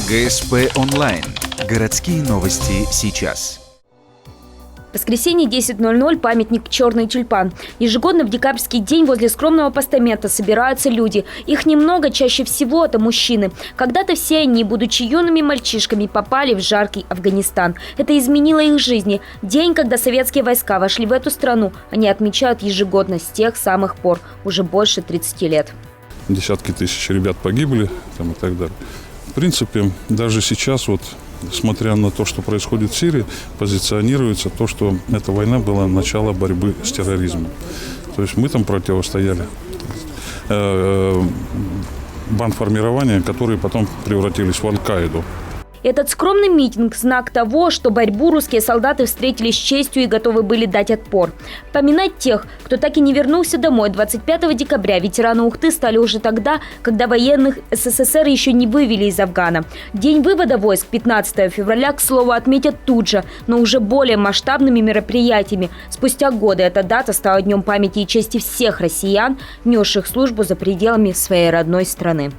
ГСП онлайн. Городские новости сейчас. Воскресенье, 10:00, памятник «Черный тюльпан». Ежегодно в декабрьский день возле скромного постамента собираются люди. Их немного, чаще всего это мужчины. Когда-то все они, будучи юными мальчишками, попали в жаркий Афганистан. Это изменило их жизни. День, когда советские войска вошли в эту страну, они отмечают ежегодно с тех самых пор, уже больше 30 лет. Десятки тысяч ребят погибли и так далее. В принципе, даже сейчас, смотря на то, что происходит в Сирии, позиционируется то, что эта война была начало борьбы с терроризмом. То есть мы там противостояли бандформирования, которые потом превратились в Аль-Каиду. Этот скромный митинг – знак того, что борьбу русские солдаты встретили с честью и готовы были дать отпор. Поминать тех, кто так и не вернулся домой 25 декабря, ветераны Ухты стали уже тогда, когда военных СССР еще не вывели из Афгана. День вывода войск 15 февраля, к слову, отметят тут же, но уже более масштабными мероприятиями. Спустя годы эта дата стала днем памяти и чести всех россиян, несших службу за пределами своей родной страны.